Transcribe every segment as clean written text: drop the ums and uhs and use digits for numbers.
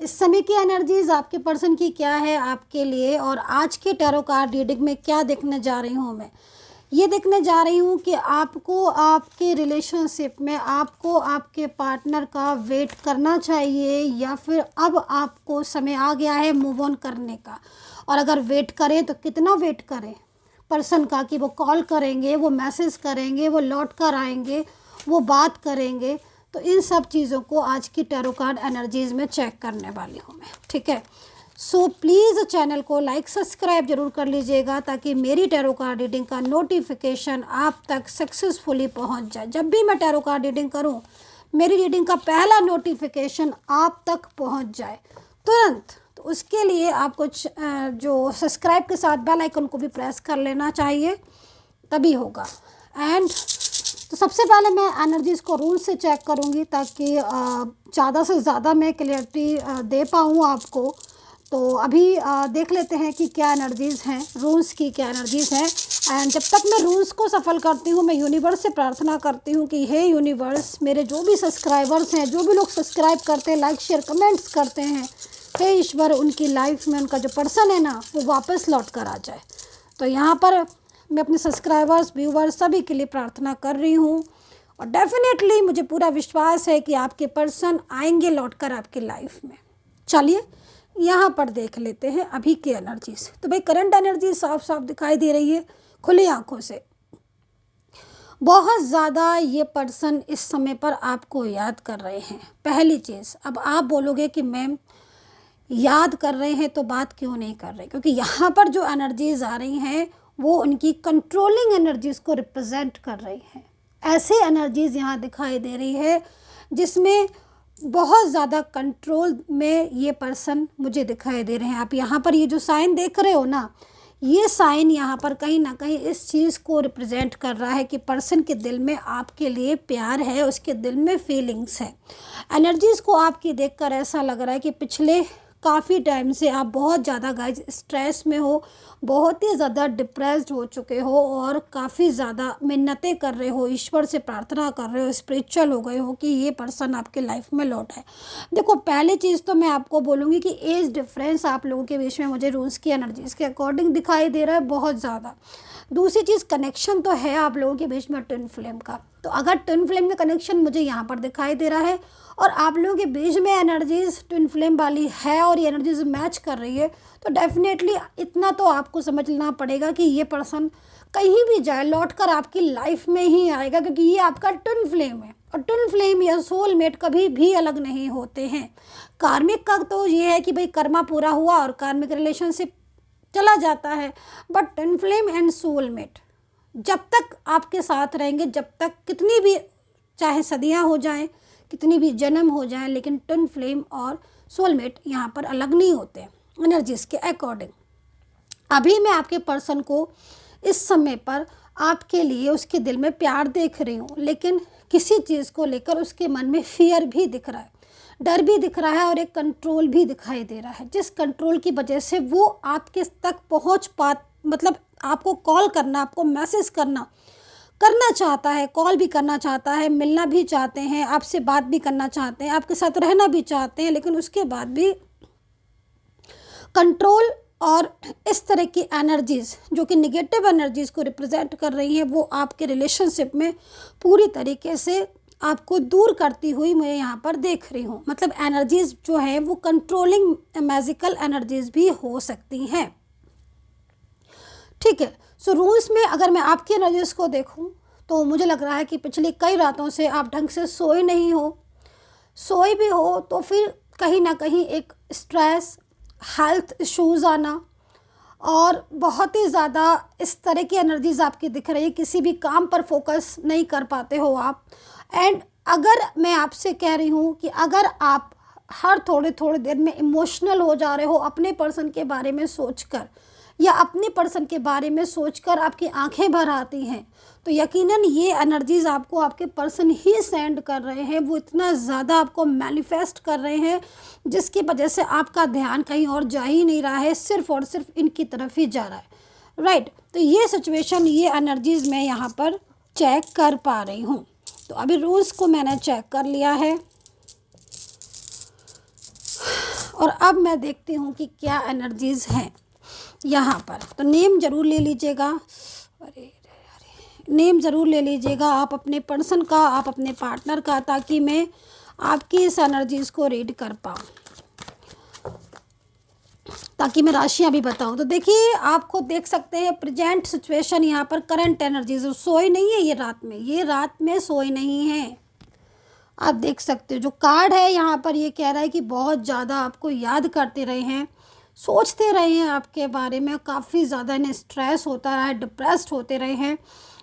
इस समय की एनर्जीज आपके पर्सन की क्या है आपके लिए, और आज के टैरो कार्ड रीडिंग में क्या देखने जा रही हूँ मैं। ये देखने जा रही हूँ कि आपको आपके रिलेशनशिप में आपको आपके पार्टनर का वेट करना चाहिए या फिर अब आपको समय आ गया है मूव ऑन करने का। और अगर वेट करें तो कितना वेट करें पर्सन का, कि वो कॉल करेंगे, वो मैसेज करेंगे, वो लौट कर आएंगे, वो बात करेंगे। तो इन सब चीज़ों को आज की टैरो कार्ड एनर्जीज़ में चेक करने वाली हूँ मैं, ठीक है। सो प्लीज़ चैनल को लाइक सब्सक्राइब जरूर कर लीजिएगा ताकि मेरी टैरो कार्ड रीडिंग का नोटिफिकेशन आप तक सक्सेसफुली पहुंच जाए। जब भी मैं टैरो कार्ड रीडिंग करूं, मेरी रीडिंग का पहला नोटिफिकेशन आप तक पहुंच जाए तुरंत। तो उसके लिए आपको जो सब्सक्राइब के साथ बेल आइकन को भी प्रेस कर लेना चाहिए, तभी होगा। एंड तो सबसे पहले मैं एनर्जीज़ को रूल से चेक करूँगी ताकि ज़्यादा से ज़्यादा मैं क्लियरिटी दे पाऊँ आपको। तो अभी देख लेते हैं कि क्या एनर्जीज़ हैं, रूल्स की क्या एनर्जीज़ हैं। एंड जब तक मैं रूल्स को सफल करती हूँ, मैं यूनिवर्स से प्रार्थना करती हूँ कि हे यूनिवर्स, मेरे जो भी सब्सक्राइबर्स हैं, जो भी लोग सब्सक्राइब करते हैं, लाइक शेयर कमेंट्स करते हैं, हे ईश्वर, उनकी लाइफ में उनका जो पर्सन है ना, वो वापस लौट कर आ जाए। तो यहाँ पर मैं अपने सब्सक्राइबर्स, व्यूवर्स सभी के लिए प्रार्थना कर रही हूँ। और डेफिनेटली मुझे पूरा विश्वास है कि आपके पर्सन आएंगे लौट कर आपकी लाइफ में। चलिए यहाँ पर देख लेते हैं अभी की एनर्जीज। तो भाई करंट एनर्जी साफ साफ दिखाई दे रही है खुली आंखों से। बहुत ज़्यादा ये पर्सन इस समय पर आपको याद कर रहे हैं। पहली चीज़, अब आप बोलोगे कि मैम याद कर रहे हैं तो बात क्यों नहीं कर रहे, क्योंकि यहाँ पर जो एनर्जीज आ रही हैं वो उनकी कंट्रोलिंग एनर्जीज को रिप्रेजेंट कर रही हैं। ऐसे एनर्जीज यहाँ दिखाई दे रही है जिसमें बहुत ज़्यादा कंट्रोल में ये पर्सन मुझे दिखाई दे रहे हैं। आप यहाँ पर ये जो साइन देख रहे हो ना, ये साइन यहाँ पर कहीं ना कहीं इस चीज़ को रिप्रेजेंट कर रहा है कि पर्सन के दिल में आपके लिए प्यार है, उसके दिल में फीलिंग्स है। एनर्जीज़ को आपकी देखकर ऐसा लग रहा है कि पिछले काफ़ी टाइम से आप बहुत ज़्यादा गाइज स्ट्रेस में हो, बहुत ही ज़्यादा डिप्रेस्ड हो चुके हो और काफ़ी ज़्यादा मिन्नतें कर रहे हो, ईश्वर से प्रार्थना कर रहे हो, स्पिरिचुअल हो गए हो कि ये पर्सन आपके लाइफ में लौट है। देखो, पहली चीज़ तो मैं आपको बोलूँगी कि एज डिफरेंस आप लोगों के बीच में मुझे रूल्स की एनर्जीज़ के अकॉर्डिंग दिखाई दे रहा है बहुत ज़्यादा। दूसरी चीज़, कनेक्शन तो है आप लोगों के बीच में ट्विन फ्लेम का। तो अगर ट्विन फ्लेम का कनेक्शन मुझे यहाँ पर दिखाई दे रहा है और आप लोगों के बीच में एनर्जीज ट्विन फ्लेम वाली है और ये एनर्जीज मैच कर रही है, तो डेफिनेटली इतना तो आपको समझना पड़ेगा कि ये पर्सन कहीं भी जाए लौट कर आपकी लाइफ में ही आएगा, क्योंकि ये आपका ट्विन फ्लेम है। और ट्विन फ्लेम या सोलमेट कभी भी अलग नहीं होते हैं। कार्मिक का तो ये है कि भाई कर्मा पूरा हुआ और कार्मिक रिलेशनशिप चला जाता है, but twin flame and soulmate जब तक आपके साथ रहेंगे, जब तक कितनी भी चाहे सदियां हो जाएं, कितनी भी जन्म हो जाएं, लेकिन ट्विन फ्लेम और सोलमेट यहाँ पर अलग नहीं होते एनर्जीज के अकॉर्डिंग। अभी मैं आपके पर्सन को इस समय पर आपके लिए उसके दिल में प्यार देख रही हूँ, लेकिन किसी चीज़ को लेकर उसके मन में फियर भी दिख रहा है, डर भी दिख रहा है और एक कंट्रोल भी दिखाई दे रहा है, जिस कंट्रोल की वजह से वो आपके तक पहुँच मतलब आपको कॉल करना, आपको मैसेज करना चाहता है, कॉल भी करना चाहता है, मिलना भी चाहते हैं, आपसे बात भी करना चाहते हैं, आपके साथ रहना भी चाहते हैं, लेकिन उसके बाद भी कंट्रोल और इस तरह की एनर्जीज़ जो कि निगेटिव एनर्जीज़ को रिप्रेजेंट कर रही हैं, वो आपके रिलेशनशिप में पूरी तरीके से आपको दूर करती हुई मैं यहाँ पर देख रही हूँ। मतलब एनर्जीज़ जो है वो कंट्रोलिंग मैजिकल एनर्जीज़ भी हो सकती हैं, ठीक है। सो रूल्स में अगर मैं आपकी एनर्जीज़ को देखूं तो मुझे लग रहा है कि पिछली कई रातों से आप ढंग से सोए नहीं हो, सोए भी हो तो फिर कहीं ना कहीं एक स्ट्रेस, हेल्थ इश्यूज़ आना और बहुत ही ज़्यादा इस तरह की एनर्जीज़ आपकी दिख रही है। किसी भी काम पर फोकस नहीं कर पाते हो आप। एंड अगर मैं आपसे कह रही हूँ कि अगर आप हर थोड़े थोड़े देर में इमोशनल हो जा रहे हो अपने पर्सन के बारे में सोचकर, या अपने पर्सन के बारे में सोचकर आपकी आंखें भर आती हैं, तो यकीनन ये एनर्जीज़ आपको आपके पर्सन ही सेंड कर रहे हैं। वो इतना ज़्यादा आपको मैनिफेस्ट कर रहे हैं जिसकी वजह से आपका ध्यान कहीं और जा ही नहीं रहा है, सिर्फ और सिर्फ इनकी तरफ ही जा रहा है, राइट। तो ये सिचुएशन, ये एनर्जीज़ मैं यहाँ पर चेक कर पा रही हूँ। तो अभी रूल्स को मैंने चेक कर लिया है और अब मैं देखती हूँ कि क्या एनर्जीज़ हैं यहाँ पर। तो नेम ज़रूर ले लीजिएगा, अरे नेम ज़रूर ले लीजिएगा आप अपने पर्सन का, आप अपने पार्टनर का, ताकि मैं आपकी इस एनर्जीज़ को रीड कर पाऊँ, ताकि मैं राशियाँ भी बताऊँ। तो देखिए, आपको देख सकते हैं प्रेजेंट सिचुएशन यहाँ पर, करंट एनर्जीज। सोए नहीं है ये रात में सोए नहीं है। आप देख सकते हो जो कार्ड है यहाँ पर, ये कह रहा है कि बहुत ज़्यादा आपको याद करते रहे हैं, सोचते रहे हैं आपके बारे में, काफ़ी ज़्यादा इन्हें स्ट्रेस होता रहा है, डिप्रेस्ड होते रहे हैं,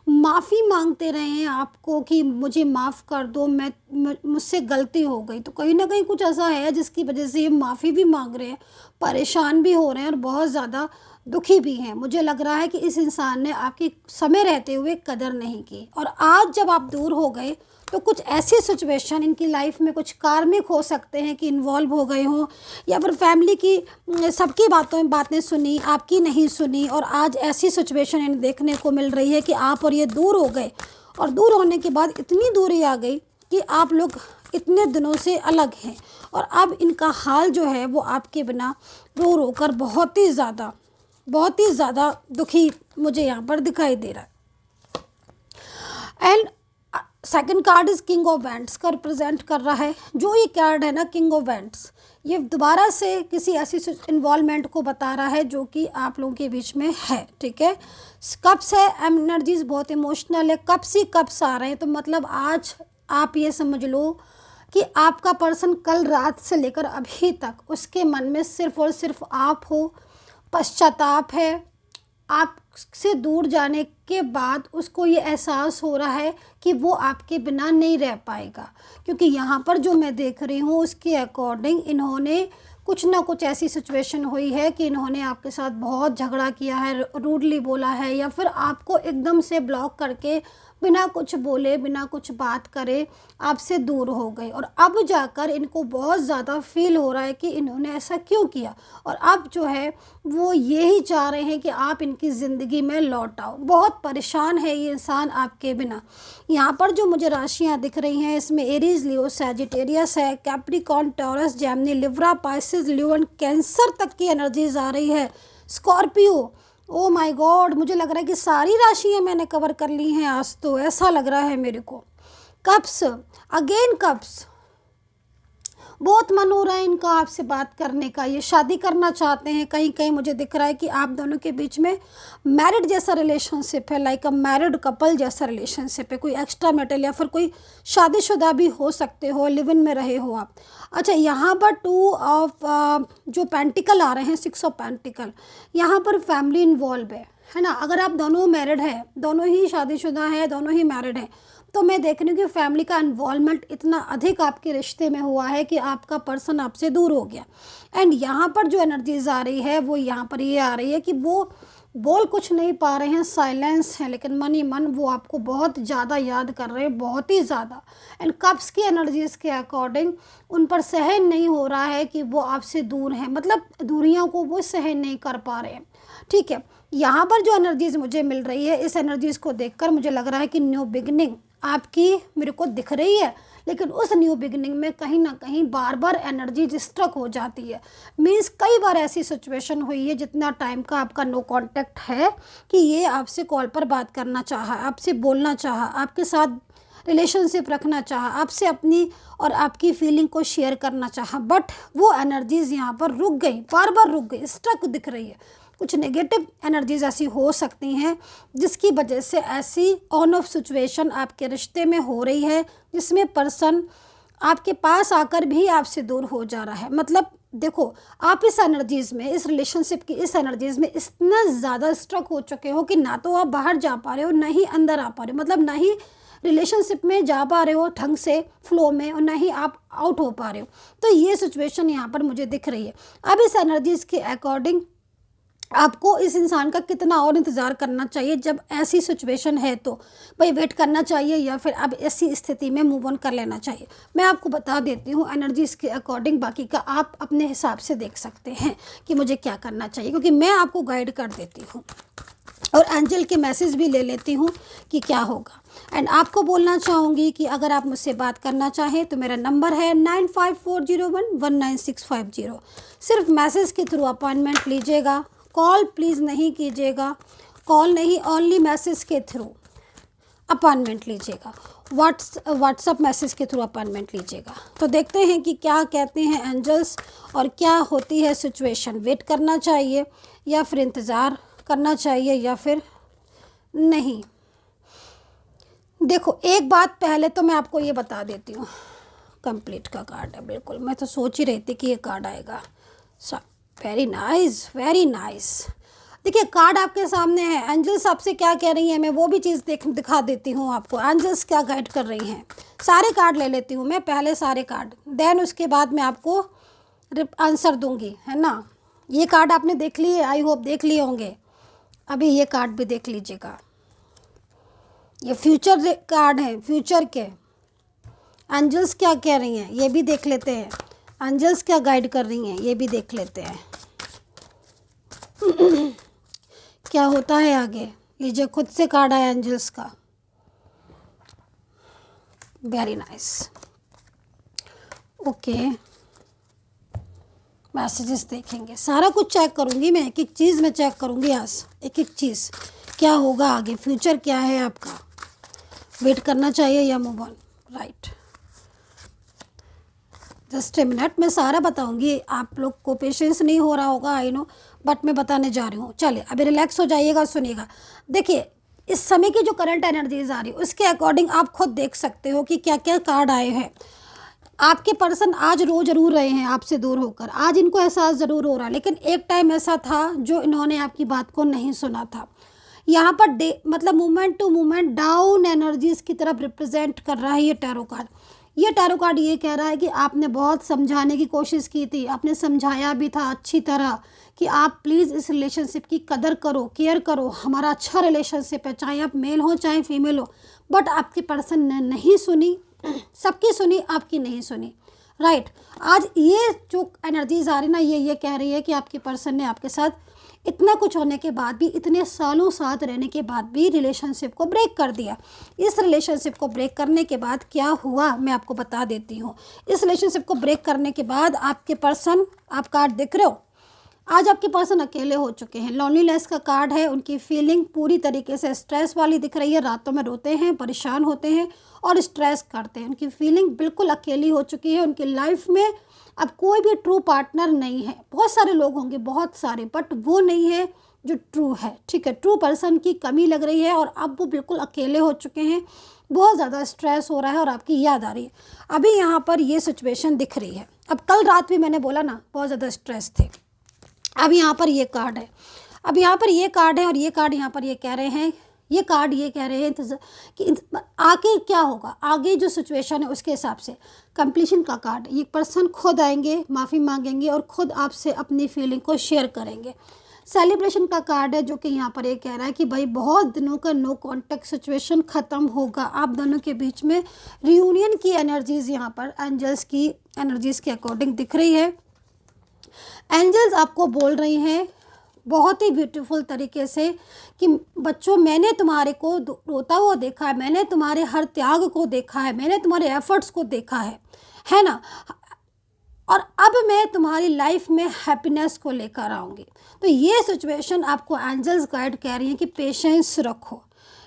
माफ़ी मांगते रहे हैं आपको कि मुझे माफ़ कर दो, मुझसे गलती हो गई। तो कहीं ना कहीं कुछ ऐसा है जिसकी वजह से ये माफ़ी भी मांग रहे हैं, परेशान भी हो रहे हैं और बहुत ज़्यादा दुखी भी हैं। मुझे लग रहा है कि इस इंसान ने आपकी समय रहते हुए कदर नहीं की, और आज जब आप दूर हो गए तो कुछ ऐसी सिचुएशन इनकी लाइफ में, कुछ कार्मिक हो सकते हैं कि इन्वॉल्व हो गए हों, या फिर फैमिली की सबकी बातें सुनी, आपकी नहीं सुनी, और आज ऐसी सिचुएशन इन्हें देखने को मिल रही है कि आप और ये दूर हो गए, और दूर होने के बाद इतनी दूरी आ गई कि आप लोग इतने दिनों से अलग हैं, और अब इनका हाल जो है वो आपके बिना रो रो कर बहुत ही ज़्यादा दुखी मुझे यहाँ पर दिखाई दे रहा है। And second card is king of wands का रिप्रेजेंट कर रहा है। जो ये कार्ड है ना, किंग ऑफ वैंड्स, ये दोबारा से किसी ऐसी इन्वॉल्वमेंट को बता रहा है जो कि आप लोगों के बीच में है, ठीक है। कप्स है, एनर्जीज बहुत इमोशनल है, कप्स ही कप्स आ रहे हैं। तो मतलब आज आप ये समझ लो कि आपका पर्सन कल रात से लेकर अभी तक उसके मन में सिर्फ और सिर्फ आप हो, पश्चाताप है, आपसे दूर जाने के बाद उसको ये एहसास हो रहा है कि वो आपके बिना नहीं रह पाएगा। क्योंकि यहाँ पर जो मैं देख रही हूँ उसके अकॉर्डिंग इन्होंने कुछ ना कुछ ऐसी सिचुएशन हुई है कि इन्होंने आपके साथ बहुत झगड़ा किया है, रूडली बोला है, या फिर आपको एकदम से ब्लॉक करके बिना कुछ बोले, बिना कुछ बात करे आपसे दूर हो गए। और अब जाकर इनको बहुत ज़्यादा फील हो रहा है कि इन्होंने ऐसा क्यों किया, और अब जो है वो यही चाह रहे हैं कि आप इनकी ज़िंदगी में लौट आओ। बहुत परेशान है ये इंसान आपके बिना। यहाँ पर जो मुझे राशियाँ दिख रही हैं इसमें एरीज, लियो, सैजिटेरियस है, Capricorn, taurus, Gemini, Libra, Pisces, Leo and cancer तक की एनर्जीज आ रही है, स्कॉर्पियो। ओ माय गॉड, मुझे लग रहा है कि सारी राशियाँ मैंने कवर कर ली हैं आज, तो ऐसा लग रहा है मेरे को। कप्स, अगेन कप्स, बहुत मन हो रहा है इनका आपसे बात करने का, ये शादी करना चाहते हैं। कहीं कहीं मुझे दिख रहा है कि आप दोनों के बीच में मैरिड जैसा रिलेशनशिप है, लाइक अ मैरिड कपल जैसा रिलेशनशिप है। कोई एक्स्ट्रा मैरिटल या फिर कोई शादीशुदा भी हो सकते हो, लिव इन में रहे हो आप। अच्छा, यहाँ पर टू ऑफ जो पेंटिकल आ रहे हैं, 6 ऑफ पेंटिकल, यहाँ पर फैमिली इन्वॉल्व है ना। अगर आप दोनों मैरिड हैं, दोनों ही शादीशुदा हैं, दोनों ही मैरिड हैं, तो मैं देख रही हूँ कि फैमिली का इन्वॉल्वमेंट इतना अधिक आपके रिश्ते में हुआ है कि आपका पर्सन आपसे दूर हो गया। एंड यहाँ पर जो एनर्जीज आ रही है वो यहाँ पर ये आ रही है कि वो बोल कुछ नहीं पा रहे हैं, साइलेंस है, लेकिन मन ही मन वो आपको बहुत ज़्यादा याद कर रहे हैं, बहुत ही ज़्यादा। एंड कप्स की एनर्जीज के अकॉर्डिंग उन पर सहन नहीं हो रहा है कि वो आपसे दूर हैं, मतलब दूरियों को वो सहन नहीं कर पा रहे हैं, ठीक है। यहाँ पर जो एनर्जीज मुझे मिल रही है, इस एनर्जीज को देखकर मुझे लग रहा है कि न्यू बिगनिंग आपकी मेरे को दिख रही है, लेकिन उस न्यू बिगिनिंग में कहीं ना कहीं बार बार एनर्जी डिस्ट्रक हो जाती है। मीन्स कई बार ऐसी सिचुएशन हुई है, जितना टाइम का आपका नो कांटेक्ट है, कि ये आपसे कॉल पर बात करना चाहा, आपसे बोलना चाहा, आपके साथ रिलेशनशिप रखना चाहा, आपसे अपनी और आपकी फीलिंग को शेयर करना चाहा, बट वो एनर्जीज़ यहाँ पर रुक गई, बार बार रुक गई, स्ट्रक दिख रही है। कुछ नेगेटिव एनर्जीज ऐसी हो सकती हैं जिसकी वजह से ऐसी ऑन ऑफ सिचुएशन आपके रिश्ते में हो रही है, जिसमें पर्सन आपके पास आकर भी आपसे दूर हो जा रहा है। मतलब देखो, आप इस एनर्जीज़ में, इस रिलेशनशिप की इस एनर्जीज़ में इतना ज़्यादा स्ट्रक हो चुके हो कि ना तो आप बाहर जा पा रहे हो, ना ही अंदर आ पा रहे हो, मतलब ना ही रिलेशनशिप में जा पा रहे हो ढंग से फ्लो में, और ना ही आप आउट हो पा रहे हो। तो ये सिचुएशन यहाँ पर मुझे दिख रही है। अब इस एनर्जीज़ के अकॉर्डिंग आपको इस इंसान का कितना और इंतज़ार करना चाहिए? जब ऐसी सिचुएशन है तो भाई वेट करना चाहिए, या फिर अब ऐसी स्थिति में मूव ऑन कर लेना चाहिए? मैं आपको बता देती हूँ एनर्जीज़ के अकॉर्डिंग, बाकी का आप अपने हिसाब से देख सकते हैं कि मुझे क्या करना चाहिए, क्योंकि मैं आपको गाइड कर देती हूँ। और एंजल के मैसेज भी ले लेती हूँ कि क्या होगा। एंड आपको बोलना चाहूँगी कि अगर आप मुझसे बात करना चाहें तो मेरा नंबर है 9540119650। सिर्फ मैसेज के थ्रू अपॉइंटमेंट लीजिएगा, कॉल प्लीज़ नहीं कीजिएगा, कॉल नहीं, ओनली मैसेज के थ्रू अपॉइंटमेंट लीजिएगा, व्हाट्सअप मैसेज के थ्रू अपॉइंटमेंट लीजिएगा। तो देखते हैं कि क्या कहते हैं एंजल्स और क्या होती है सिचुएशन। वेट करना चाहिए या फिर इंतज़ार करना चाहिए या फिर नहीं। देखो एक बात पहले तो मैं आपको ये बता देती हूँ, कंप्लीट का कार्ड है बिल्कुल। मैं तो सोच ही रही थी कि ये कार्ड आएगा। Very nice, very nice. देखिए कार्ड आपके सामने है। एंजल्स आपसे क्या कह रही हैं मैं वो भी चीज़ दिखा देती हूँ आपको। एंजल्स क्या गाइड कर रही हैं, सारे कार्ड ले लेती हूँ मैं पहले, सारे कार्ड, देन उसके बाद मैं आपको आंसर दूंगी, है ना। ये कार्ड आपने देख लिए, आई होप देख लिए होंगे। अभी ये कार्ड भी देख लीजिएगा, ये फ्यूचर कार्ड है, फ्यूचर के एंजल्स क्या कह रही हैं ये भी देख लेते हैं। एंजल्स क्या गाइड कर रही हैं ये भी देख लेते हैं। क्या होता है आगे। लीजिए खुद से कार्ड आया एंजल्स का। Very nice. ओके, मैसेजेस देखेंगे, सारा कुछ चेक करूंगी मैं, एक एक चीज़ मैं चेक करूंगी आज, एक एक चीज़ क्या होगा आगे, फ्यूचर क्या है आपका, वेट करना चाहिए या move on. Right, just a minute, मैं सारा बताऊंगी। आप लोग को पेशेंस नहीं हो रहा होगा, आई नो, बट मैं बताने जा रही हूँ। चलिए अभी रिलैक्स हो जाइएगा, सुनिएगा। देखिए इस समय की जो करंट एनर्जीज आ रही है उसके अकॉर्डिंग आप खुद देख सकते हो कि क्या क्या कार्ड आए हैं। आपके पर्सन आज रो जरूर रहे हैं आपसे दूर होकर, आज इनको एहसास ज़रूर हो रहा है, लेकिन एक टाइम ऐसा था जो इन्होंने आपकी बात को नहीं सुना था। यहाँ पर मतलब moment to moment down energies की तरफ रिप्रेजेंट कर रहा है ये टैरो कार्ड। ये टैरो कार्ड ये कह रहा है कि आपने बहुत समझाने की कोशिश की थी, आपने समझाया भी था अच्छी तरह कि आप प्लीज़ इस रिलेशनशिप की कदर करो, केयर करो, हमारा अच्छा रिलेशनशिप है, चाहे आप मेल हो चाहे फीमेल हो। बट आपके पर्सन ने नहीं सुनी, सबकी सुनी, आपकी नहीं सुनी। राइट, आज ये जो एनर्जीज आ रही ना, ये कह रही है कि आपके पर्सन ने आपके साथ इतना कुछ होने के बाद भी, इतने सालों साथ रहने के बाद भी रिलेशनशिप को ब्रेक कर दिया। इस रिलेशनशिप को ब्रेक करने के बाद क्या हुआ मैं आपको बता देती हूँ। इस रिलेशनशिप को ब्रेक करने के बाद आपके पर्सन, आप कार्ड दिख रहे हो, आज आपके पर्सन अकेले हो चुके हैं। लॉनलीनेस का कार्ड है, उनकी फीलिंग पूरी तरीके से स्ट्रेस वाली दिख रही है, रातों में रोते हैं, परेशान होते हैं और स्ट्रेस करते हैं। उनकी फीलिंग बिल्कुल अकेली हो चुकी है। उनकी लाइफ में अब कोई भी ट्रू पार्टनर नहीं है। बहुत सारे लोग होंगे, बहुत सारे, बट वो नहीं है जो ट्रू है। ठीक है, ट्रू पर्सन की कमी लग रही है और अब वो बिल्कुल अकेले हो चुके हैं। बहुत ज़्यादा स्ट्रेस हो रहा है और आपकी याद आ रही है। अभी यहाँ पर ये सिचुएशन दिख रही है। अब कल रात भी मैंने बोला ना, बहुत ज़्यादा स्ट्रेस थे। अब यहाँ पर ये कार्ड है, अब यहाँ पर ये कार्ड है और ये कार्ड यहाँ पर ये कह रहे हैं, ये कार्ड ये कह रहे हैं कि आगे क्या होगा, आगे जो सिचुएशन है उसके हिसाब से कंप्लीशन का कार्ड। ये पर्सन खुद आएंगे, माफ़ी मांगेंगे और खुद आपसे अपनी फीलिंग को शेयर करेंगे। सेलिब्रेशन का कार्ड है जो कि यहाँ पर ये कह रहा है कि भाई बहुत दिनों का नो कॉन्टेक्ट सिचुएशन ख़त्म होगा, आप दोनों के बीच में रियूनियन की एनर्जीज़ यहाँ पर एंजल्स की एनर्जीज़ के अकॉर्डिंग दिख रही है। एंजल्स आपको बोल रही हैं बहुत ही ब्यूटीफुल तरीके से कि बच्चों, मैंने तुम्हारे को रोता हुआ देखा है, मैंने तुम्हारे हर त्याग को देखा है, मैंने तुम्हारे एफर्ट्स को देखा है ना, और अब मैं तुम्हारी लाइफ में हैप्पीनेस को लेकर आऊँगी। तो ये सिचुएशन आपको एंजल्स गाइड कह रही हैं कि पेशेंस रखो,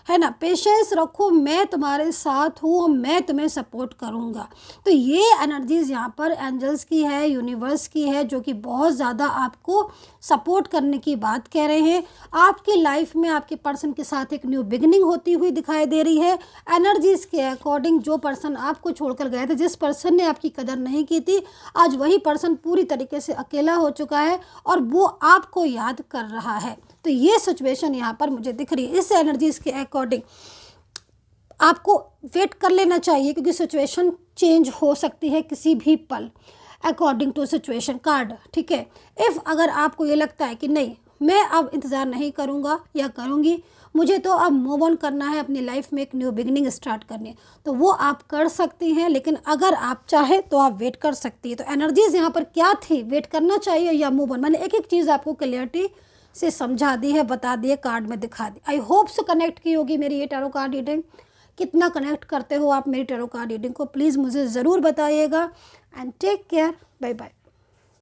है ना, पेशेंस रखो, मैं तुम्हारे साथ हूँ, मैं तुम्हें सपोर्ट करूँगा। तो ये एनर्जीज़ यहाँ पर एंजल्स की है, यूनिवर्स की है, जो कि बहुत ज़्यादा आपको सपोर्ट करने की बात कह रहे हैं। आपकी लाइफ में आपके पर्सन के साथ एक न्यू बिगिनिंग होती हुई दिखाई दे रही है। एनर्जीज़ के अकॉर्डिंग जो पर्सन आपको छोड़कर गए थे, जिस पर्सन ने आपकी कदर नहीं की थी, आज वही पर्सन पूरी तरीके से अकेला हो चुका है और वो आपको याद कर रहा है। तो ये सिचुएशन यहाँ पर मुझे दिख रही है। इस एनर्जीज़ के अकॉर्डिंग आपको वेट कर लेना चाहिए, क्योंकि सिचुएशन चेंज हो सकती है किसी भी पल अकॉर्डिंग टू सिचुएशन कार्ड। ठीक है, इफ़ अगर आपको ये लगता है कि नहीं, मैं अब इंतज़ार नहीं करूँगा या करूँगी, मुझे तो अब मूव ऑन करना है, अपनी लाइफ में एक न्यू बिगिनिंग स्टार्ट करनी, तो वो आप कर सकती हैं। लेकिन अगर आप चाहे तो आप वेट कर सकती है। तो एनर्जीज़ यहाँ पर क्या थी, वेट करना चाहिए या मूव ऑन, मैंने एक एक चीज़ आपको क्लियरिटी से समझा दी है, बता दी है, कार्ड में दिखा दी। आई होप सो कनेक्ट की होगी मेरी ये टैरो कार्ड रीडिंग। कितना कनेक्ट करते हो आप मेरी टैरो कार्ड रीडिंग को, प्लीज़ मुझे ज़रूर बताइएगा। And take care, bye bye.